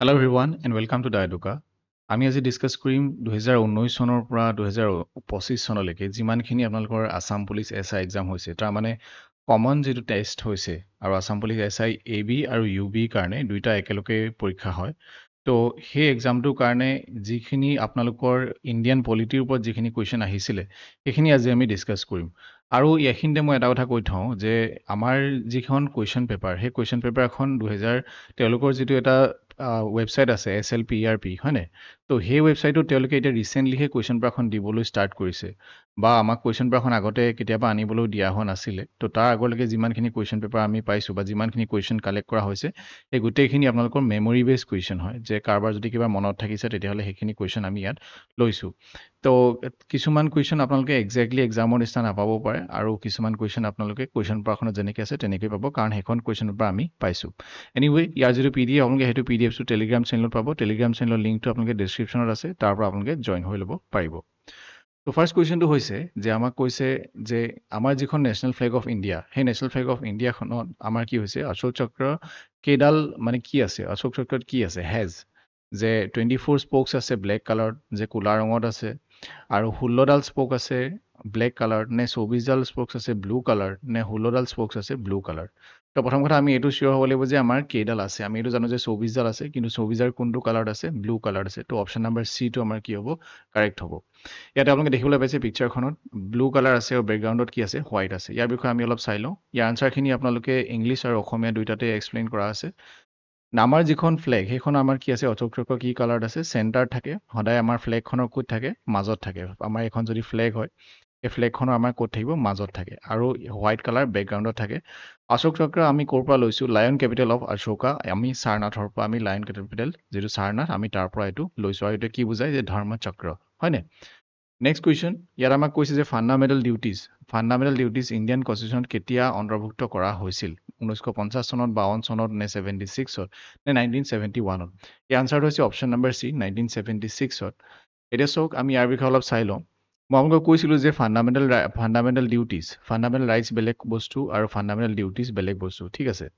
Hello everyone and welcome to Diaduka. আমি আজি discuss কৰিম 2019 চনৰ পৰা 2025 চনলৈকে যিমানখিনি আপোনালোকৰ আসাম পুলিচ এসআই এক্সাম হৈছে তাৰ মানে কমন যেটো টেষ্ট হৈছে আৰু আসাম পুলিচ এসআই এবি আৰু ইউবি কাৰণে দুইটা একেলগে পৰীক্ষা হয় তো সেই এক্সামটোৰ কাৰণে যিখিনি আপোনালোকৰ ইণ্ডিয়ান পলিটিৰ ওপৰত যিখিনি কোৱেশ্চন আহিছিলে সেইখিনি আজি আমি ডিসকাস কৰিম আৰু ইয়াখিনতে মই এটা কথা কৈ থওঁ যে আমাৰ যিখন কোৱেশ্চন পেপাৰ সেই কোৱেশ্চন পেপাৰ এখন 2000 তেওঁলোকৰ যেটো এটা ৱেবছাইট আছে SLPERP হয়নে তো সেই ৱেবছাইটত তেওঁলোকে এটা ৰিসেন্টলি হে কোৱেশ্চন পেপাৰখন দিবলৈ ষ্টাৰ্ট কৰিছে বা আমাক কোৱেশ্চন পেপাৰখন আগতে কেতিয়াবা আনিবলৈ দিয়া হোৱা নাছিলে তো তাৰ আগলৈকে যিমানখিনি কোৱেশ্চন পেপাৰ আমি পাইছো বা যিমানখিনি কোৱেশ্চন কালেক্ট কৰা হৈছে এই গোটেইখিনি আপোনালোকৰ মেমৰি বেস কোৱেশ্চন হয় যে কাৰবাৰ যদি কিবা মনত থাকিছে তেতিয়াহলে সেইখিনি কোৱেশ্চন আমি ইয়াত লৈছো তো কিছুমান কোৱেশ্চন আপোনালোকে এক্স্যাক্টলি এক্সামৰ নিচিনা নাপাব পাৰে আৰু কিছুমান কোৱেশ্চন আপোনালোকে কোৱেশ্চন পেপাৰখনত যেনেকৈ আছে তেনেকৈ পাব কাৰণ সেইখন কোৱেশ্চন পেপাৰ আমি পাইছো এনিৱে ইয়াৰ যেটো পিডিএফ আপোনালোকে হেতু পিডিএফ টো টেলিগ্ৰাম চেনেলত পাব টেলিগ্ৰাম চেনেলৰ লিংকটো আপোনালোকে ডেসক্ৰিপচনত আছে তাৰ পৰা আপোনালোকে জয়েন হৈ ল'ব পাৰিব তো ফাৰ্স্ট কোৱেশ্চনটো হৈছে যে আমাক কৈছে যে আমাৰ যিখন নেশনাল ফ্লেগ অফ ইণ্ডিয়া সেই নেশনাল ফ্লেগ অফ ইণ্ডিয়াখনত আমাৰ কি হৈছে অশোক চক্ৰ কেডাল মানে কি আছে অশোক চক্ৰত কি আছে হেজ যে 24 স্পোকস আছে ব্ল্যাক কালাৰ যে কোলা ৰঙত আছে আৰু 16 ডাল স্পোক আছে ব্ল্যাক কালার নে 24 ডাল স্পোকস আছে ব্লু কালার নে 16 ডাল স্পোকস আছে ব্লু কালার তো প্ৰথম কথা আমি এটো শিওৰ হ'ব লাগিব যে আমাৰ কেডাল আছে আমি এটো জানো যে 24 ডাল আছে কিন্তু 24 ৰ কোনটো কালাৰ আছে ব্লু কালাৰ আছে তো অপশন নাম্বাৰ সি টো আমাৰ কি হ'ব কাৰেক্ট হ'ব ইয়াতে আপোনালোকে দেখিবলৈ পাইছে পিকচাৰখনত ব্লু কালাৰ আছে আৰু ব্যাকগ্ৰাউণ্ডত কি আছে হোৱাইট আছে ইয়াৰ বিষয়ে আমি অলপ চাই লওঁ ইয়াৰ আনসাৰখিনি আপোনালোকে ইংলিছ আৰু অসমীয়া দুইটাতে এক্সপ্লেইন কৰা আছে আমাৰ যিখন ফ্লেগ সেইখন আমাৰ কি আছে অশোক চক্ৰ কি কালাৰত আছে চেণ্টাৰ থাকে সদায় আমাৰ ফ্লেগখনৰ কোট থাকে মাজত থাকে আমাৰ এখন যদি ফ্লেগ হয় এই ফ্লেগখনৰ আমাৰ কোট থাকিব মাজত থাকে আৰু হোৱাইট কালাৰ বেকগ্ৰাউণ্ডত থাকে অশোক চক্ৰ আমি ক'ৰ পৰা লৈছো লায়ন কেপিটেল অফ অশোকা আমি সাৰনাথৰ পৰা আমি লায়ন কেপিটেল যেটো সাৰনাথ আমি তাৰ পৰা এটো লৈছো আৰু এটা কি বুজায় যে ধৰ্ম চক্ৰ হয়নে নেক্সট কুৱেশ্চন ইয়াত আমাক কৈছে যে ফান্ডামেন্টাল ডিউটিজ ইণ্ডিয়ান কনষ্টিটিউচনত কেতিয়া অন্তৰ্ভুক্ত কৰা হৈছিল 1950 চনত 52 চনত নে 76 ত নে 1971 ত এই আনসাৰটো হৈছে অপশন নাম্বাৰ সি 1976 ত এটা চাওক আমি ইয়াৰ বিষয়ে অলপ চাই লওঁ মই আপোনালোকক কৈছিলো যে ফান্ডামেন্টাল ৰাইটস বেলেগ বস্তু আৰু ফান্ডামেন্টাল ডিউটিজ বেলেগ বস্তু ঠিক আছে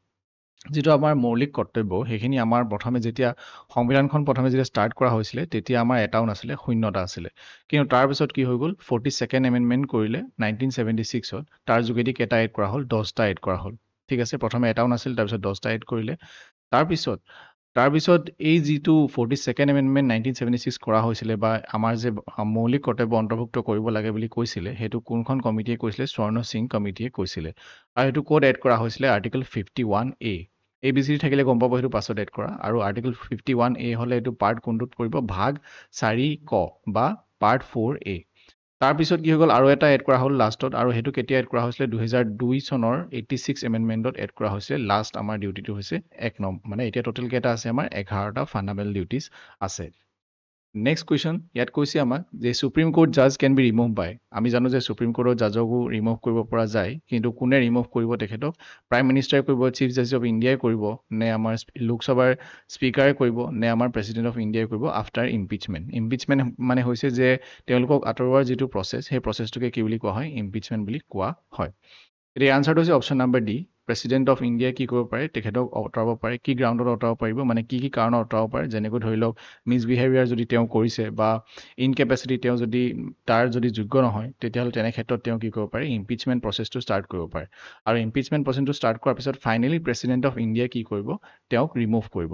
যেটো আমাৰ মৌলিক কৰ্তব্য সেইখিনি আমাৰ প্ৰথমে যেতিয়া সংবিধানখন প্ৰথমে যেতিয়া ষ্টাৰ্ট কৰা হৈছিল তেতিয়া আমাৰ এটাও নাছিলে শূন্যটা আছিলে কিন্তু তাৰ পিছত কি হৈ গ'ল 42nd এমেন্ডমেন্ট কৰিলে 1976 ত তাৰ যোগেদি কেটা এড কৰা হ'ল 10টা এড কৰা হ'ল ঠিক আছে প্ৰথমে এটাও নাছিল তাৰ পিছত 10টা এড কৰিলে তাৰ পিছত এই যেটো 42nd এমেন্ডমেন্ট 1976 কৰা হৈছিল বা আমাৰ যে মৌলিক কৰ্তব্য অন্তৰ্ভুক্ত কৰিব লাগে বুলি কৈছিল হেতু কোনখন কমিটিয়ে কৈছিল স্বৰ্ণ সিং কমিটিয়ে কৈছিল আৰু হেতু কোড এড কৰা হৈছিল আৰ্টিকল 51A এবিসি থাকিলে গম পাব হেতু পাছত এড কৰা আৰু আৰ্টিকল 51A হলে এটো পাৰ্ট কোনটোত পৰিব ভাগ 4 ক বা পাৰ্ট 4A তাৰ পিছত কি হৈ গ'ল আৰু এটা এড কৰা হ'ল লাষ্টত আৰু হেতু কেতিয়া এড কৰা হৈছিল 2002 চনৰ 86 এমেন্ডমেন্টত এড কৰা হৈছিল লাষ্ট আমাৰ ডিউটিটো হৈছে 1 নং মানে এতিয়া টোটাল কেটা আছে আমাৰ 11টা ফান্ডামেন্টাল ডিউটিজ আছে নেক্সট কুৱেশ্চন ইয়াত কৈছে আমাক যে সুপ্ৰিম কোৰ্ট জাজ ক্যান বি ৰিমুভ বাই আমি জানো যে সুপ্ৰিম কোৰ্টৰ জাজকো ৰিমুভ কৰিব পৰা যায় কিন্তু কোনে ৰিমুভ কৰিব তেখেতক প্ৰাইম মিনিষ্টাৰে কৰিব চিফ জাষ্টিছ অফ ইণ্ডিয়াই কৰিব নে আমাৰ লোকসভাৰ স্পিকাৰে কৰিব নে আমাৰ প্ৰেসিডেন্ট অফ ইণ্ডিয়াই কৰিব আফটাৰ ইম্পিচমেন্ট মানে হৈছে যে তেওঁলোকক আতৰোৱাৰ যেটো প্ৰসেস সেই প্ৰসেসটোকে কি বুলি কোৱা হয় ইম্পিচমেন্ট বুলি কোৱা হয় এতিয়া আনসাৰটো হৈছে option number D president of India কি কৰিব পাৰে তেখেতক অতৰাব পাৰে কি গ্ৰাউণ্ডত অতৰাব পাৰিব মানে কি কাৰণত অতৰাব পাৰে যেনেকৈ ধৰি লওক মিসবিহেভিয়াৰ যদি তেওঁ কৰিছে বা ইনকেপাসিটি তেওঁ যদি তাৰ যদি যোগ্য নহয় তেতিয়াহলে তেনে ক্ষেত্ৰত তেওঁ কি কৰিব পাৰে ইম্পিচমেন্ট প্ৰসেসটো ষ্টাৰ্ট কৰিব পাৰে আৰু ইম্পিচমেন্ট প্ৰসেসটো ষ্টাৰ্ট কৰাৰ পিছত ফাইনালি প্ৰেসিডেন্ট অফ ইণ্ডিয়া কি কৰিব তেওঁক ৰিমুভ কৰিব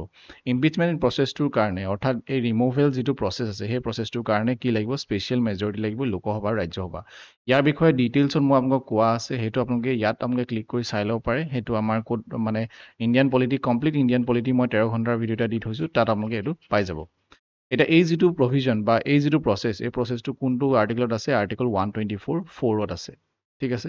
ইম্পিচমেন্ট প্ৰসেসটোৰ কাৰণে অৰ্থাৎ এই ৰিমুভেল যেটো প্ৰসেস আছে সেই প্ৰসেসটোৰ কাৰণে কি লাগিব স্পেশাল মেজৰিটি লাগিব লোকসভা ৰাজ্যসভা ইয়াৰ বিষয়ে ডিটেইলছত মই আপোনাক কোৱা আছে হেতু আপোনালোকে ইয়াত আপোনালোকে ক্লিক কৰি চাই লব পাৰে হেতু আমাৰ কোড মানে Indian polity complete Indian polity মই 13 ঘণ্টাৰ ভিডিও এটা দি থৈছো তাত আপোনালোকে এটো পাই যাব এটা এই যেটো প্ৰভিজন বা এই যেটো প্ৰসেস এই প্ৰসেসটো কোনটো আৰ্টিকলত আছে আৰ্টিকল 124 ত আছে ঠিক আছে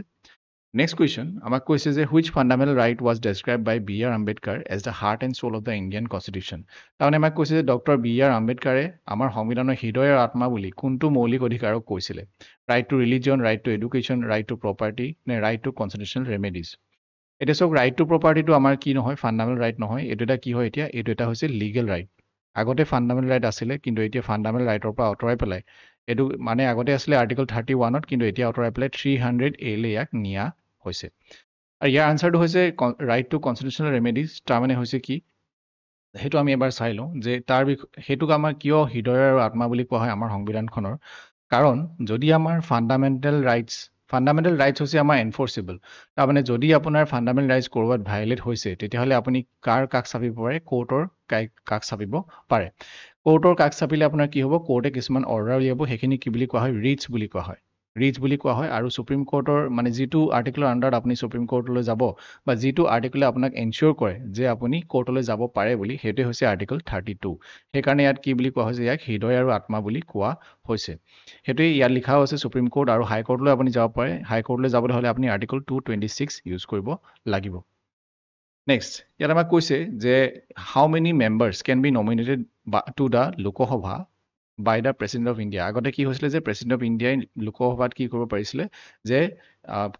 নেক্সট কুৱেশ্চন আমাক কৈছে যে which fundamental right was described by B.R. Ambedkar as the heart and soul of the Indian Constitution তাৰমানে আমাক কৈছে যে ডক্টৰ B.R. আম্বেদকাৰে আমাৰ সংবিধানৰ হৃদয় আৰু আত্মা বুলি কোনটো মৌলিক অধিকাৰক কৈছিলে right to religion right to education right to property নে right to constitutional remedies এটা সব right to property টো আমাৰ কি নহয় ফান্ডামেন্টাল ৰাইট নহয় এটো এটা কি হয় এতিয়া এটো এটা হৈছে লিগ্যাল ৰাইট আগতে ফান্ডামেন্টাল ৰাইট আছিল কিন্তু এতিয়া ফান্ডামেন্টাল ৰাইটৰ পৰা অতৰাই পেলাই এটো মানে আগতে আছিল আৰ্টিকল 31 ত কিন্তু এতিয়া অতৰাই পেলাই 300A লে ইয়াক নিয়া হৈছে আৰু ইয়াৰ আনসাৰটো হৈছে ৰাইট টু কনষ্টিটিউচনেল ৰেমেডিজ তাৰ মানে হৈছে কি সেইটো আমি এবাৰ চাই লওঁ যে সেইটোক আমাৰ কিয় হৃদয় আৰু আত্মা বুলি কোৱা হয় আমাৰ সংবিধানখনৰ কাৰণ যদি আমাৰ ফাণ্ডামেণ্টেল ৰাইটছ হৈছে আমাৰ এনফৰ্চেবল তাৰমানে যদি আপোনাৰ ফাণ্ডামেণ্টেল ৰাইটছ ক'ৰবাত ভায়লেট হৈছে তেতিয়াহ'লে আপুনি কাক চাপিব পাৰে কোৰ্টৰ কাষ চাপিব পাৰে কোৰ্টৰ কাষ চাপিলে আপোনাৰ কি হ'ব কোৰ্টে কিছুমান অৰ্ডাৰ উলিয়াব সেইখিনি কি বুলি কোৱা হয় ৰিটছ বুলি কোৱা হয় আৰু সুপ্ৰিম কোৰ্টৰ মানে যিটো আৰ্টিকলৰ আণ্ডাৰত আপুনি সুপ্ৰিম কোৰ্টলৈ যাব বা যিটো আৰ্টিকলে আপোনাক এনচিয়ৰ কৰে যে আপুনি কোৰ্টলৈ যাব পাৰে বুলি সেইটোৱে হৈছে আৰ্টিকল 32 সেইকাৰণে ইয়াত কি বুলি কোৱা হৈছে ইয়াক হৃদয় আৰু আত্মা বুলি কোৱা হৈছে সেইটোৱে ইয়াত লিখাও আছে সুপ্ৰিম কোৰ্ট আৰু হাই কোৰ্টলৈ আপুনি যাব পাৰে হাই কোৰ্টলৈ যাবলৈ হ'লে আপুনি আৰ্টিকল 226 ইউজ কৰিব লাগিব নেক্সট ইয়াত আমাক কৈছে যে how many members can be nominated to the Lok Sabha by the president of India আগতে কি হৈছিলে যে প্ৰেচিডেণ্ট অফ ইণ্ডিয়াই লোকসভাত কি কৰিব পাৰিছিলে যে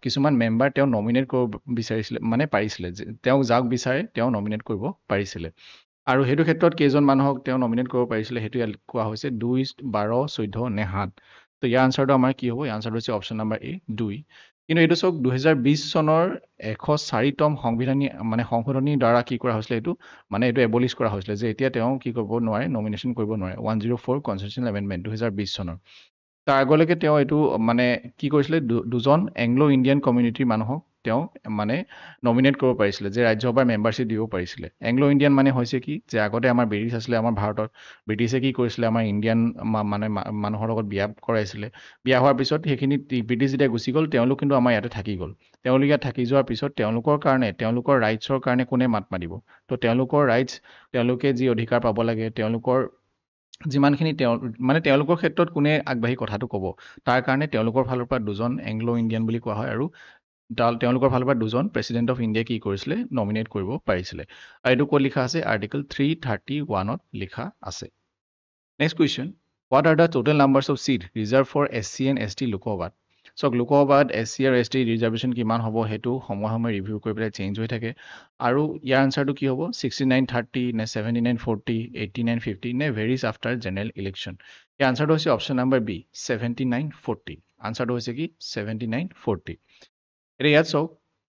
কিছুমান মেম্বাৰ তেওঁ নমিনেট কৰিব বিচাৰিছিলে মানে পাৰিছিলে যে তেওঁ যাক বিচাৰে তেওঁ নমিনেট কৰিব পাৰিছিলে আৰু সেইটো ক্ষেত্ৰত কেইজন মানুহক তেওঁ নমিনেট কৰিব পাৰিছিলে সেইটো ইয়াত কোৱা হৈছে 2 12 14 নে 7 তো ইয়াৰ আনচাৰটো আমাৰ কি হ'ব ইয়াৰ আনচাৰটো হৈছে অপশ্যন নাম্বাৰ এ 2 কিন্তু এইটো চাওক 2020 চনৰ 104তম সংশোধনীৰ দ্বাৰা কি কৰা হৈছিলে এইটো মানে এইটো এবলিছ কৰা হৈছিলে যে এতিয়া তেওঁ কি কৰিব নোৱাৰে নমিনেশ্যন কৰিব নোৱাৰে 104 কনষ্টিটিউশ্যনেল এমেণ্ডমেণ্ট 2020 চনৰ তাৰ আগলৈকে তেওঁ এইটো মানে কি কৰিছিলে দুজন এংলো ইণ্ডিয়ান কমিউনিটিৰ মানুহক তেওঁ মানে নমিনেট কৰিব পাৰিছিলে যে ৰাজ্যসভাৰ মেম্বাৰশ্বিপ দিব পাৰিছিলে এংলো ইণ্ডিয়ান মানে হৈছে কি যে আগতে আমাৰ ব্ৰিটিছ আছিলে আমাৰ ভাৰতত ব্ৰিটিছে কি কৰিছিলে আমাৰ ইণ্ডিয়ান মানে মানুহৰ লগত বিয়া কৰাইছিলে বিয়া হোৱাৰ পিছত সেইখিনি ব্ৰিটিছ যেতিয়া গুচি গ'ল তেওঁলোক কিন্তু আমাৰ ইয়াতে থাকি গ'ল তেওঁলোক ইয়াত থাকি যোৱাৰ পিছত তেওঁলোকৰ ৰাইটছৰ কাৰণে কোনে মাত মাতিব তো তেওঁলোকৰ ৰাইটছ তেওঁলোকে যি অধিকাৰ পাব লাগে তেওঁলোকৰ যিমানখিনি তেওঁলোকৰ ক্ষেত্ৰত কোনে আগবাঢ়ি কথাটো ক'ব তাৰ কাৰণে তেওঁলোকৰ ফালৰ পৰা দুজন এংলো ইণ্ডিয়ান বুলি কোৱা হয় আৰু তেওঁলোকৰ ফালৰ পৰা দুজন প্ৰেচিডেণ্ট অফ ইণ্ডিয়া কি কৰিছিলে নমিনেট কৰিব পাৰিছিলে আৰু এইটো ক'ত লিখা আছে আৰ্টিকল 331ত লিখা আছে next question what are the total numbers of seat reserved for SC and ST লোকসভাত চাওক লোকসভাত SC আৰু ST ৰিজাৰ্ভেশ্যন কিমান হ'ব সেইটো সময়ে ৰিভিউ কৰি পেলাই চেঞ্জ হৈ থাকে আৰু ইয়াৰ আনচাৰটো কি হ'ব 6930 নে 7940 8950 নে ভেৰিজ আফটাৰ জেনেৰেল ইলেকশ্যন ইয়াৰ আনচাৰটো হৈছে অপশ্যন নাম্বাৰ বি 7940 আনচাৰটো হৈছে কি 7940 এতিয়া ইয়াত চাওক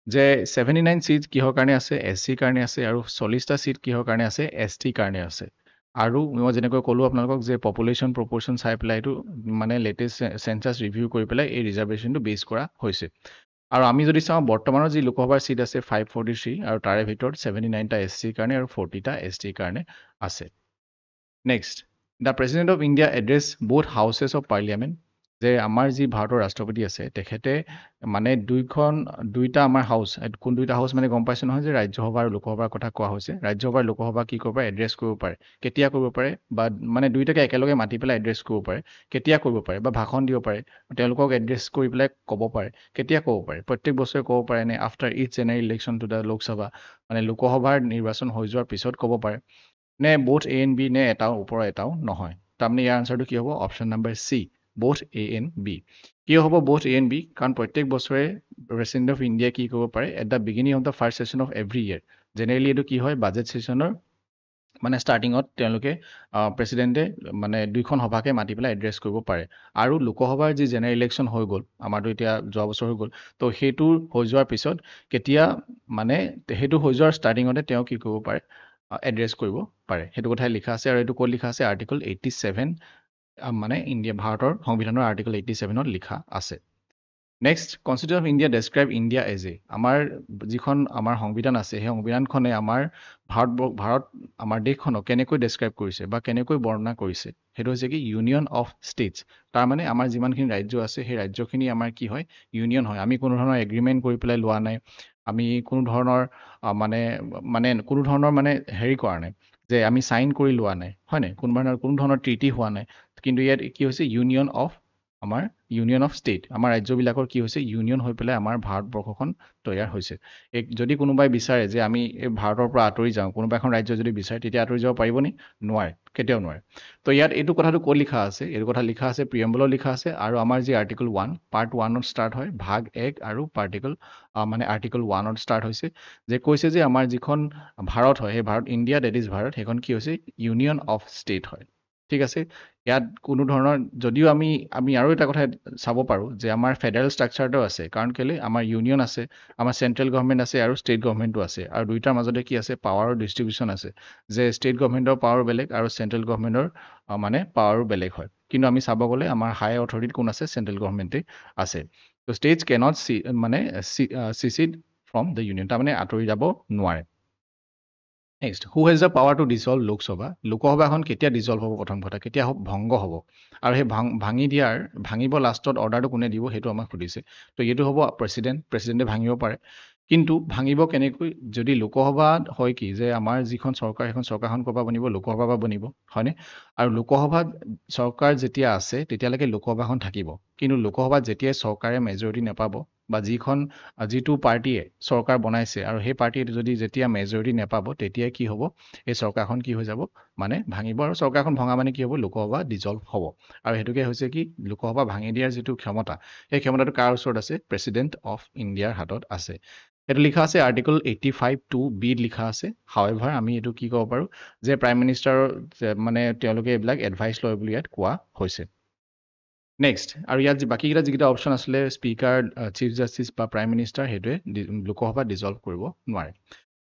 যে 79 চিট কিহৰ কাৰণে আছে SC কাৰণে আছে আৰু 40টা চিট কিহৰ কাৰণে আছে ST কাৰণে আছে আৰু মই যেনেকৈ ক'লোঁ আপোনালোকক যে পপুলেশ্যন প্ৰপৰ্শ্যন চাই পেলাই এইটো মানে লেটেষ্ট চেঞ্চাছ ৰিভিউ কৰি পেলাই এই ৰিজাৰ্ভেশ্যনটো বেছ কৰা হৈছে আৰু আমি যদি চাওঁ বৰ্তমানৰ যি লোকসভাৰ চিট আছে 543 আৰু তাৰে ভিতৰত 79টা SC কাৰণে আৰু 40টা ST কাৰণে আছে next the president of India address both houses of parliament যে আমাৰ যি ভাৰতৰ ৰাষ্ট্ৰপতি আছে তেখেতে মানে দুইটা আমাৰ হাউচ কোন দুইটা হাউচ মানে গম পাইছে নহয় যে ৰাজ্যসভা আৰু লোকসভাৰ কথা কোৱা হৈছে ৰাজ্যসভা আৰু লোকসভা কি কৰিব পাৰে এড্ৰেছ কৰিব পাৰে কেতিয়া কৰিব পাৰে বা মানে দুইটাকে একেলগে মাতি পেলাই এড্ৰেছ কৰিব পাৰে কেতিয়া কৰিব পাৰে বা ভাষণ দিব পাৰে তেওঁলোকক এড্ৰেছ কৰি পেলাই ক'ব পাৰে কেতিয়া ক'ব পাৰে প্ৰত্যেক বছৰে ক'ব পাৰে নে after each general election to the Lok Sabha মানে লোকসভাৰ নিৰ্বাচন হৈ যোৱাৰ পিছত ক'ব পাৰে নে বোথ A and B নে এটাও ওপৰৰ এটাও নহয় তাৰমানে ইয়াৰ আনচাৰটো কি হ'ব option number C both A and B কিয় হ'ব বোথ A and B কাৰণ প্ৰত্যেক বছৰে প্ৰেচিডেণ্ট অফ ইণ্ডিয়া কি কৰিব পাৰে at the beginning of the first session of every year generally এইটো কি হয় বাজেট ছেশ্যনৰ মানে ষ্টাৰ্টিঙত তেওঁলোকে প্ৰেচিডেণ্টে মানে দুইখন সভাকে মাতি পেলাই এড্ৰেছ কৰিব পাৰে আৰু লোকসভাৰ যি জেনেৰেল ইলেকশ্যন হৈ গ'ল আমাৰতো এতিয়া যোৱা বছৰ হৈ গ'ল তো সেইটো হৈ যোৱাৰ পিছত কেতিয়া মানে সেইটো হৈ যোৱাৰ ষ্টাৰ্টিঙতে তেওঁ কি কৰিব পাৰে এড্ৰেছ কৰিব পাৰে সেইটো কথাই লিখা আছে আৰু এইটো ক'ত লিখা আছে আৰ্টিকল 87 মানে ভাৰতৰ সংবিধানৰ আৰ্টিকল 87ত লিখা আছে next constitution of India describe India as a আমাৰ যিখন আমাৰ সংবিধান আছে সেই সংবিধানখনে আমাৰ ভাৰত আমাৰ দেশখনক কেনেকৈ ডেছক্ৰাইব কৰিছে বা কেনেকৈ বৰ্ণনা কৰিছে সেইটো হৈছে কি ইউনিয়ন অফ ষ্টেটছ তাৰমানে আমাৰ যিমানখিনি ৰাজ্য আছে সেই ৰাজ্যখিনি আমাৰ কি হয় ইউনিয়ন হয় আমি কোনো ধৰণৰ এগ্ৰিমেণ্ট কৰি পেলাই লোৱা নাই আমি কোনো ধৰণৰ কোনো ধৰণৰ হেৰি কৰা নাই যে আমি চাইন কৰি লোৱা নাই হয় নাই কোনো ধৰণৰ ট্ৰিটি হোৱা নাই কিন্তু ইয়াত কি হৈছে ইউনিয়ন অফ ষ্টেট আমাৰ ৰাজ্যবিলাকৰ কি হৈছে ইউনিয়ন হৈ পেলাই আমাৰ ভাৰতবৰ্ষখন তৈয়াৰ হৈছে যদি কোনোবাই বিচাৰে যে আমি এই ভাৰতৰ পৰা আঁতৰি যাওঁ কোনোবা এখন ৰাজ্য যদি বিচাৰে তেতিয়া আঁতৰি যাব পাৰিবনি নোৱাৰে কেতিয়াও নোৱাৰে তো ইয়াত এইটো কথাটো ক'ত লিখা আছে এইটো কথা লিখা আছে প্ৰিএম্বলত লিখা আছে আৰু আমাৰ যি আৰ্টিকল 1 পাৰ্ট 1ত ষ্টাৰ্ট হয় ভাগ 1 আৰু আৰ্টিকল 1ত ষ্টাৰ্ট হৈছে যে কৈছে যে আমাৰ যিখন ভাৰত হয় সেই ইণ্ডিয়া ডেট ইজ ভাৰত সেইখন কি হৈছে ইউনিয়ন অফ ষ্টেট হয় ঠিক আছে ইয়াত কোনো ধৰণৰ যদিও আমি আৰু এটা কথা চাব পাৰোঁ যে আমাৰ ফেডাৰেল ষ্ট্ৰাকচাৰটো আছে কাৰণ কেলে আমাৰ ইউনিয়ন আছে আমাৰ চেন্ট্ৰেল গভৰ্ণমেণ্ট আছে আৰু ষ্টেট গভৰ্ণমেণ্টো আছে আৰু দুইটাৰ মাজতে কি আছে পাৱাৰৰ ডিষ্ট্ৰিবিউশ্যন আছে যে ষ্টেট গভৰ্ণমেণ্টৰ পাৱাৰ বেলেগ আৰু চেন্ট্ৰেল গভৰ্ণমেণ্টৰ মানে পাৱাৰো বেলেগ হয় কিন্তু আমি চাব গ'লে আমাৰ হাই অথৰিটি কোন আছে চেন্ট্ৰেল গভৰ্ণমেণ্টে আছে তো ষ্টেটছ কেনট মানে চিচিড ফ্ৰম দ্য ইউনিয়ন তাৰমানে আঁতৰি যাব নোৱাৰে next who has the power to dissolve Lok Sabha লোকসভাখন কেতিয়া ডিছল্ভ হ'ব প্ৰথম কথা কেতিয়া ভংগ হ'ব আৰু সেই ভাঙিব লাষ্টত অৰ্ডাৰটো কোনে দিব সেইটো আমাক সুধিছে তো এইটো হ'ব প্ৰেচিডেণ্টে ভাঙিব পাৰে কিন্তু ভাঙিব কেনেকৈ যদি লোকসভাত হয় কি যে আমাৰ যিখন চৰকাৰ সেইখন চৰকাৰখন ক'ৰ পৰা বনিব লোকসভাৰ পৰা বনিব হয়নে আৰু লোকসভাত চৰকাৰ যেতিয়া আছে তেতিয়ালৈকে লোকসভাখন থাকিব কিন্তু লোকসভাত যেতিয়াই চৰকাৰে মেজৰিটি নাপাব বা যিটো পাৰ্টীয়ে চৰকাৰ বনাইছে আৰু সেই পাৰ্টীয়ে যদি যেতিয়া মেজৰিটি নাপাব তেতিয়াই কি হ'ব এই চৰকাৰখন কি হৈ যাব মানে ভাঙিব আৰু চৰকাৰখন ভঙা মানে কি হ'ব লোকসভা ডিজল্ভ হ'ব আৰু সেইটোকে হৈছে কি লোকসভা ভাঙি দিয়াৰ যিটো ক্ষমতা সেই ক্ষমতাটো কাৰ ওচৰত আছে প্ৰেচিডেণ্ট অফ ইণ্ডিয়াৰ হাতত আছে এইটো লিখা আছে আৰ্টিকল 85(2)B লিখা আছে হাউএভাৰ আমি এইটো কি ক'ব পাৰোঁ যে প্ৰাইম মিনিষ্টাৰৰ মানে তেওঁলোকে এইবিলাক এডভাইচ লয় বুলি ইয়াত কোৱা হৈছে নেক্সট আৰু ইয়াত বাকীকেইটা যিকেইটা অপশ্যন আছিলে স্পীকাৰ চিফ জাষ্টিছ বা প্ৰাইম মিনিষ্টাৰ সেইটোৱে লোকসভা ডিজল্ভ কৰিব নোৱাৰে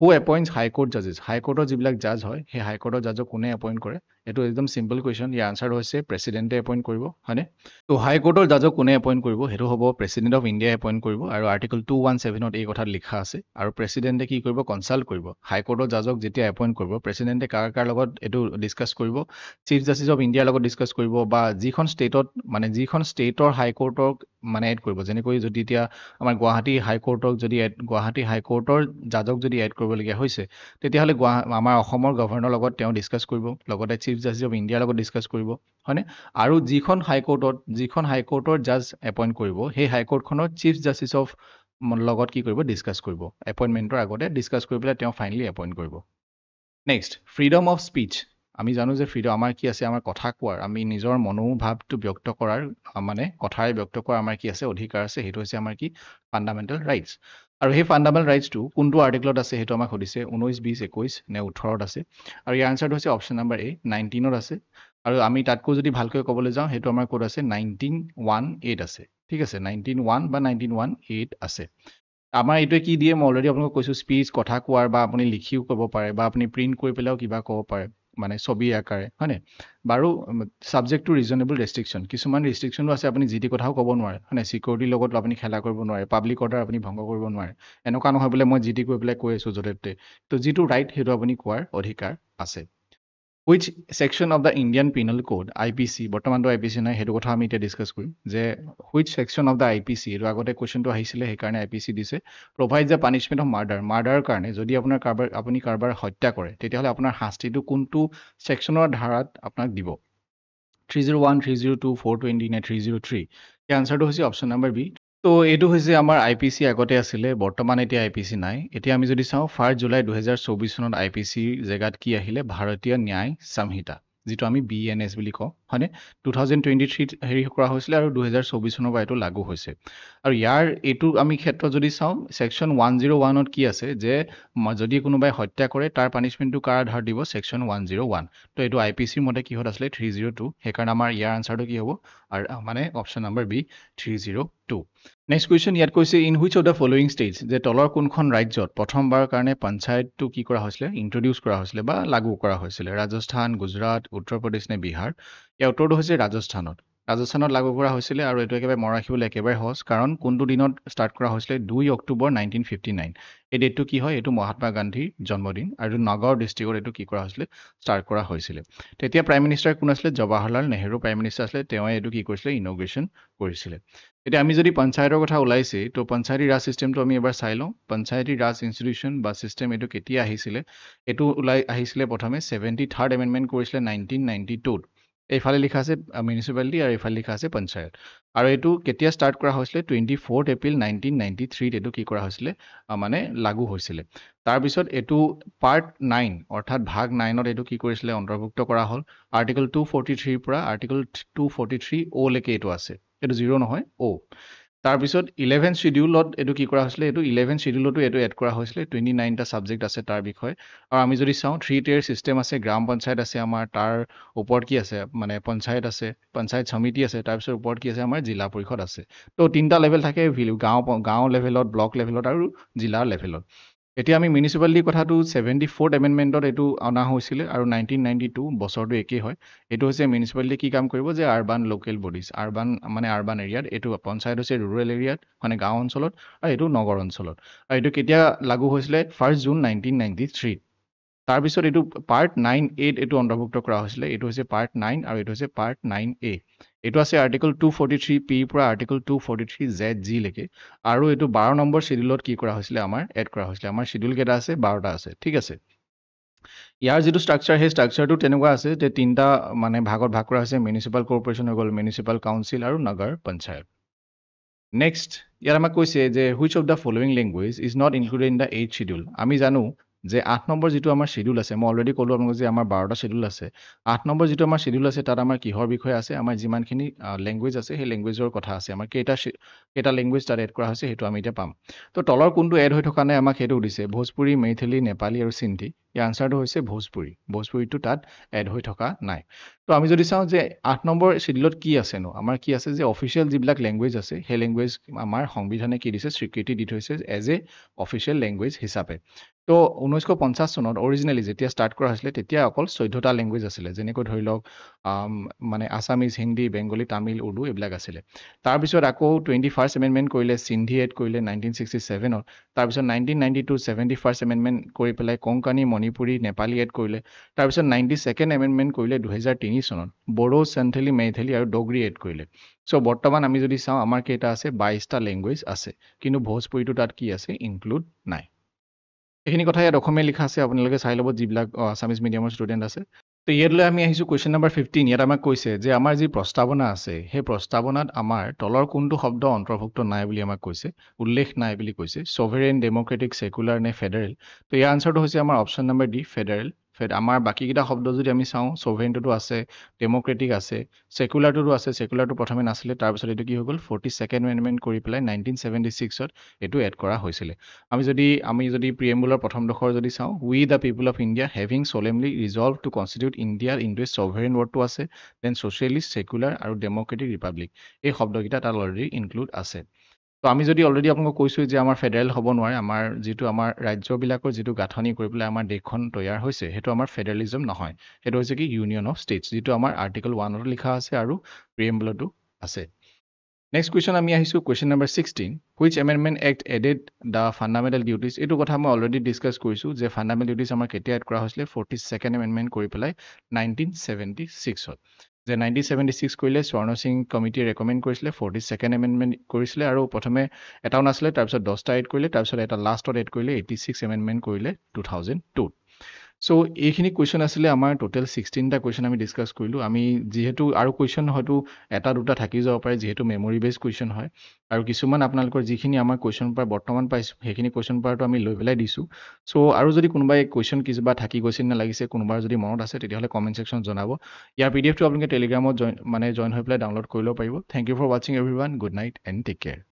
হু এপইণ্টছ হাইকোৰ্ট জাজেছ হাইকোৰ্টৰ যিবিলাক জাজ হয় সেই হাইকোৰ্টৰ জাজক কোনে এপইণ্ট কৰে এইটো একদম চিম্পল কুৱেশ্যন ইয়াৰ আনচাৰ হৈছে প্ৰেচিডেণ্টে এপইণ্ট কৰিব হয়নে তো হাইকোৰ্টৰ জাজক কোনে এপইণ্ট কৰিব সেইটো হ'ব প্ৰেচিডেণ্ট অফ ইণ্ডিয়াই এপইণ্ট কৰিব আৰু আৰ্টিকল 217ত এই কথাত লিখা আছে আৰু প্ৰেচিডেণ্টে কি কৰিব কনচাল্ট কৰিব হাইকোৰ্টৰ জাজক যেতিয়া এপইণ্ট কৰিব প্ৰেচিডেণ্টে কাৰ লগত এইটো ডিছকাছ কৰিব চিফ জাষ্টিছ অফ ইণ্ডিয়াৰ লগত ডিছকাছ কৰিব বা যিখন ষ্টেটৰ হাইকোৰ্টক মানে এড কৰিব যেনেকৈ যদি এতিয়া আমাৰ গুৱাহাটী হাইকোৰ্টৰ জাজক যদি এড কৰিবলগীয়া হৈছে তেতিয়াহ'লে আমাৰ অসমৰ গভৰ্ণৰ লগত তেওঁ ডিছকাছ কৰিব লগতে চিফ জাষ্টিছ অফ ইণ্ডিয়াৰ লগত ডিছকাছ কৰিব হয়নে আৰু যিখন হাইকোৰ্টৰ জাজ এপইণ্ট কৰিব সেই হাইকোৰ্টখনৰ চিফ জাষ্টিছ অফ লগত কি কৰিব ডিছকাছ কৰিব এপইণ্টমেণ্টৰ আগতে ডিছকাছ কৰি পেলাই তেওঁ ফাইনেলি এপইণ্ট কৰিব নেক্সট ফ্ৰীডম অফ স্পীচ আমি জানো যে ফ্ৰীডম আমাৰ কি আছে আমাৰ কথা কোৱাৰ আমি নিজৰ মনোভাৱটো ব্যক্ত কৰাৰ মানে কথাৰে ব্যক্ত কৰাৰ আমাৰ কি আছে অধিকাৰ আছে সেইটো হৈছে আমাৰ কি ফাণ্ডামেণ্টেল ৰাইটছ আৰু সেই ফাণ্ডামেণ্টেল ৰাইটছটো কোনটো আৰ্টিকলত আছে সেইটো আমাক সুধিছে 19 20 21 নে 18ত আছে আৰু ইয়াৰ আনচাৰটো হৈছে অপশ্যন নাম্বাৰ এ 19ত আছে আৰু আমি তাতকৈ যদি ভালকৈ ক'বলৈ যাওঁ সেইটো আমাৰ ক'ত আছে 1918 আছে ঠিক আছে 19:1 বা 19:18 আছে আমাৰ এইটোৱে কি দিয়ে মই অলৰেডি আপোনালোকক কৈছোঁ স্পীচ কথা কোৱাৰ বা আপুনি লিখিও ক'ব পাৰে বা আপুনি প্ৰিণ্ট কৰি পেলাইও কিবা ক'ব পাৰে মানে ছবি আকাৰে হয়নে বাৰু ছাবজেক্ট টু ৰিজনেবল ৰেষ্ট্ৰিকশ্যন কিছুমান ৰেষ্ট্ৰিকশ্যনো আছে আপুনি যি টি কথাও ক'ব নোৱাৰে হয়নে চিকিউৰিটিৰ লগত আপুনি খেলা কৰিব নোৱাৰে পাব্লিক অৰ্ডাৰ আপুনি ভংগ কৰিব নোৱাৰে এনেকুৱা নহয় বোলে মই যি টি কৈ পেলাই কৈ আছোঁ য'তে ত'তে তো যিটো ৰাইট সেইটো আপুনি কোৱাৰ অধিকাৰ আছে which section of the Indian penal code IPC বৰ্তমানটো IPC নাই সেইটো কথা আমি এতিয়া ডিছকাছ কৰিম যে which section of the IPC এইটো আগতে কুৱেশ্যনটো আহিছিলে সেইকাৰণে IPC দিছে প্ৰভাইড দ্য পানিছমেণ্ট অফ মাৰ্ডাৰৰ কাৰণে যদি আপুনি কাৰোবাৰ হত্যা কৰে তেতিয়াহ'লে আপোনাৰ শাস্তিটো কোনটো ছেকশ্যনৰ ধাৰাত আপোনাক দিব 301 302 420 নে 303 এই আনচাৰটো হৈছে অপশ্যন নাম্বাৰ বি তো এইটো হৈছে আমাৰ IPC আগতে আছিলে বৰ্তমান এতিয়া IPC নাই এতিয়া আমি যদি চাওঁ 1 জুলাই 2024 চনত IPC জেগাত কি আহিলে ভাৰতীয় ন্যায় সংহিতা যিটো আমি BNS বুলি কওঁ হয়নে 2023 হেৰি কৰা হৈছিলে আৰু 2024 চনৰ পৰা এইটো লাগু হৈছে আৰু এইটো আমি ক্ষেত্ৰত যদি চাওঁ ছেকশ্যন 101ত কি আছে যে যদি কোনোবাই হত্যা কৰে তাৰ পানিছমেণ্টটো কাৰ আধাৰ দিব ছেকশ্যন 101 তো এইটো IPCৰ মতে কিহত আছিলে 302 সেইকাৰণে আমাৰ ইয়াৰ আনচাৰটো কি হ'ব আৰু মানে option number B 302 next question ইয়াত কৈছে in which of the following states যে তলৰ কোনখন ৰাজ্যত প্ৰথমবাৰৰ কাৰণে পঞ্চায়তটো কি কৰা হৈছিলে ইন্ট্ৰডিউচ কৰা হৈছিলে বা লাগু কৰা হৈছিলে ৰাজস্থান গুজৰাট উত্তৰ প্ৰদেশ নে বিহাৰ ইয়াৰ উত্তৰটো হৈছে ৰাজস্থানত লাগু কৰা হৈছিলে আৰু এইটো একেবাৰে মনত ৰাখিবলৈ একেবাৰে সহজ কাৰণ কোনটো দিনত ষ্টাৰ্ট কৰা হৈছিলে 2 অক্টোবৰ 1959 এই ডেটটো কি হয় এইটো মহাত্মা গান্ধীৰ জন্মদিন আৰু নগাঁও ডিষ্ট্ৰিক্টত এইটো কি কৰা হৈছিলে ষ্টাৰ্ট কৰা হৈছিলে তেতিয়া প্ৰাইম মিনিষ্টাৰ কোন আছিলে জৱাহৰলাল নেহেৰু প্ৰাইম মিনিষ্টাৰ আছিলে তেওঁ এইটো কি কৰিছিলে ইনগ্ৰেশ্যন কৰিছিলে এতিয়া আমি যদি পঞ্চায়তৰ কথা ওলাইছে তো পঞ্চায়তী ৰাজ চিষ্টেমটো আমি এবাৰ চাই লওঁ পঞ্চায়তী ৰাজ ইনষ্টিটিউশ্যন বা চিষ্টেম এইটো কেতিয়া আহিছিলে এইটো আহিছিলে প্ৰথমে 73rd এমেণ্ডমেণ্ট কৰিছিলে 1992ত এইফালে লিখা আছে মিউনিচিপালিটি আৰু এইফালে লিখা আছে পঞ্চায়ত আৰু এইটো কেতিয়া ষ্টাৰ্ট কৰা হৈছিলে 24 এপ্ৰিল 1993ত এইটো কি কৰা হৈছিলে মানে লাগু হৈছিলে তাৰপিছত এইটো পাৰ্ট 9 অৰ্থাৎ ভাগ 9ত এইটো কি কৰিছিলে অন্তৰ্ভুক্ত কৰা হ'ল আৰ্টিকল 243 পৰা আৰ্টিকল 243 অ লৈকে এইটো আছে এইটো 0 নহয় অ তাৰপিছত 11 শিডিউলত এইটো কি কৰা হৈছিলে এইটো 11 শিডিউলতো এইটো এড কৰা হৈছিলে 29টা সাবজেক্ট আছে তাৰ বিষয়ে আৰু আমি যদি চাওঁ 3 tier সিস্টেম আছে গ্ৰাম পঞ্চায়ত আছে আমাৰ তাৰ ওপৰত কি আছে মানে পঞ্চায়ত আছে পঞ্চায়ত সমিতি আছে তাৰপিছত ওপৰত কি আছে আমাৰ জিলা পৰিষদ আছে তো তিনটা লেভেল থাকে গাঁও লেভেলত ব্লক লেভেলত আৰু জিলাৰ লেভেলত এতিয়া আমি মিউনিচিপালিটি কথাটো 74th এমেণ্ডমেণ্টত এইটো অনা হৈছিলে আৰু 1992 বছৰটো একেই হয় এইটো হৈছে মিউনিচিপালিটি কি কাম কৰিব যে আৰবান লোকেল বডিজ আৰবান মানে আৰবান এৰিয়াত এইটো পঞ্চায়ত হৈছে ৰুৰেল এৰিয়াত মানে গাঁও অঞ্চলত আৰু এইটো নগৰ অঞ্চলত আৰু এইটো কেতিয়া লাগু হৈছিলে 1 জুন 1993 তাৰপিছত এইটো পাৰ্ট 9A এইটো অন্তৰ্ভুক্ত কৰা হৈছিলে এইটো হৈছে পাৰ্ট 9 আৰু এইটো হৈছে পাৰ্ট 9A এইটো আছে আৰ্টিকল 243P পৰা আৰ্টিকল 243ZG লৈকে আৰু এইটো 12 নম্বৰ শিডিউলত কি কৰা হৈছিলে আমাৰ এড কৰা হৈছিলে আমাৰ শিডিউল কেইটা আছে 12টা আছে ঠিক আছে ইয়াৰ যিটো ষ্ট্ৰাকচাৰ সেই ষ্ট্ৰাকচাৰটো তেনেকুৱা আছে যে তিনটা মানে ভাগত ভাগ কৰা হৈছে মিউনিচিপাল কৰ্পোৰেশ্যন হৈ গ'ল মিউনিচিপাল কাউন্সিল আৰু নগৰ পঞ্চায়ত নেক্সট ইয়াত আমাক কৈছে যে which of the following language is not included in the 8th schedule আমি জানো যে 8 নম্বৰ যিটো আমাৰ শিডিউল আছে মই অলৰেডি ক'লো আপোনালোক যে আমাৰ 12টা শিডিউল আছে 8 নম্বৰ যিটো আমাৰ শিডিউল আছে তাত আমাৰ কিহৰ বিষয়ে আছে আমাৰ যিমানখিনি লেংগুৱেজ আছে সেই লেংগুৱেজৰ কথা আছে আমাৰ কেইটা লেংগুৱেজ তাত এড কৰা হৈছে সেইটো আমি এতিয়া পাম তো তলৰ কোনটো এড হৈ থকা নাই আমাক সেইটো দিছে ভোজপুৰী মেইথিলি নেপালী আৰু সিন্ধি ইয়াৰ আনচাৰটো হৈছে ভোজপুৰীটো তাত এড হৈ থকা নাই তো আমি যদি চাওঁ যে 8 নম্বৰ শিডিউলত কি আছেনো আমাৰ কি আছে যে অফিচিয়েল যিবিলাক লেংগুৱেজ আছে সেই লেংগুৱেজ আমাৰ সংবিধানে কি দিছে স্বীকৃতি দি থৈছে এজ এ অফিচিয়েল লেংগুৱেজ হিচাপে তো 1950 চনত অৰিজিনেলি যেতিয়া ষ্টাৰ্ট কৰা হৈছিলে তেতিয়া অকল 14টা লেংগুৱেজ আছিলে যেনেকৈ ধৰি লওক মানে আছামিজ হিন্দী বেংগলী তামিল উৰ্দু এইবিলাক আছিলে তাৰপিছত আকৌ 21st এমেণ্ডমেণ্ট কৰিলে সিন্ধি এড কৰিলে 1967ত তাৰপিছত 1992 71st এমেণ্ডমেণ্ট কৰি পেলাই কোঙ্কণী মণিপুৰী নেপালী এড কৰিলে তাৰপিছত 92nd এমেণ্ডমেণ্ট কৰিলে 2003 চনত বড়ো সন্থালী মেইথিলি আৰু ডগৰী এড কৰিলে চ' বৰ্তমান আমি যদি চাওঁ আমাৰ কেইটা আছে 22টা লেংগুৱেজ আছে কিন্তু ভোজপুৰীটো তাত কি আছে ইনক্লুড নাই এইখিনি কথা ইয়াত অসমীয়া লিখা আছে আপোনালোকে চাই ল'ব যিবিলাক আছামিজ মিডিয়ামৰ ষ্টুডেণ্ট আছে তো ইয়ালৈ আমি আহিছোঁ কুৱেশ্যন নম্বৰ 15 ইয়াত আমাক কৈছে যে আমাৰ যি প্ৰস্তাৱনা আছে সেই প্ৰস্তাৱনাত আমাৰ তলৰ কোনটো শব্দ অন্তৰ্ভুক্ত নাই বুলি আমাক কৈছে উল্লেখ নাই বুলি কৈছে ছভাৰেইন ডেম'ক্ৰেটিক ছেকুলাৰ নে ফেডাৰেল তো ইয়াৰ আনচাৰটো হৈছে আমাৰ অপশ্যন নম্বৰ ডি ফেডাৰেল আমাৰ বাকীকেইটা শব্দ যদি আমি চাওঁ ছভাৰেইনটোতো আছে ডেম'ক্ৰেটিক আছে ছেকুলাৰটোতো আছে ছেকুলাৰটো প্ৰথমে নাছিলে তাৰপিছত এইটো কি হৈ গ'ল 42nd এমেণ্ডমেণ্ট কৰি পেলাই 1976ত এইটো এড কৰা হৈছিলে আমি যদি প্ৰিএম্বুলৰ প্ৰথম ডোখৰ যদি চাওঁ we the people of India having solemnly resolved to constitute India into a sovereign wordটো আছে দেন socialist secular আৰু democratic republic এই শব্দকেইটা তাত অলৰেডি ইনক্লুড আছে তো আমি যদি অলৰেডি আপোনালোকক কৈছোঁ যে আমাৰ ফেডাৰেল হ'ব নোৱাৰে আমাৰ যিটো আমাৰ ৰাজ্যবিলাকৰ যিটো গাঁথনি কৰি পেলাই আমাৰ দেশখন তৈয়াৰ হৈছে সেইটো আমাৰ ফেডাৰেলিজম নহয় সেইটো হৈছে কি ইউনিয়ন অফ ষ্টেটছ যিটো আমাৰ আৰ্টিকল 1ত লিখা আছে আৰু প্ৰিএম্বুলতো আছে নেক্সট কুৱেশ্যন আমি আহিছোঁ question number 16 which amendment act added the fundamental duties এইটো কথা মই অলৰেডি ডিছকাছ কৰিছোঁ যে ফাণ্ডামেণ্টেল ডিউটিজ আমাৰ কেতিয়া এড কৰা হৈছিলে 42nd এমেণ্ডমেণ্ট কৰি পেলাই 1976ত যে 1976 কৰিলে স্বৰ্ণ সিং কমিটিয়ে ৰেকমেণ্ড কৰিছিলে 42nd এমেণ্ডমেণ্ট কৰিছিলে আৰু প্ৰথমে এটাও নাছিলে তাৰপিছত 10টা এড কৰিলে তাৰপিছত এটা লাষ্টত এড কৰিলে 86 এমেণ্ডমেণ্ট কৰিলে 2002 চ' এইখিনি কুৱেশ্যন আছিলে আমাৰ টোটেল 16টা কুৱেশ্যন আমি ডিছকাছ কৰিলোঁ আমি যিহেতু আৰু কুৱেশ্যন হয়তো এটা দুটা থাকি যাব পাৰে যিহেতু মেমৰি বেছ কুৱেশ্যন হয় আৰু কিছুমান আপোনালোকৰ যিখিনি আমাৰ কুৱেশ্যন পৰা বৰ্তমান পাইছোঁ সেইখিনি কুৱেশ্যন পৰাটো আমি লৈ পেলাই দিছোঁ চ' আৰু যদি কোনোবাই কুৱেশ্যন কিবা থাকি গৈছে নে লাগিছে কোনোবাৰ যদি মনত আছে তেতিয়াহ'লে কমেণ্ট ছেকশ্যন জনাব ইয়াৰ PDF টো আপোনালোকে টেলিগ্ৰামত জইন হৈ পেলাই ডাউনলোড কৰি ল'ব পাৰিব থেংক ইউ ফৰ ৱাচিং everyone good night and take care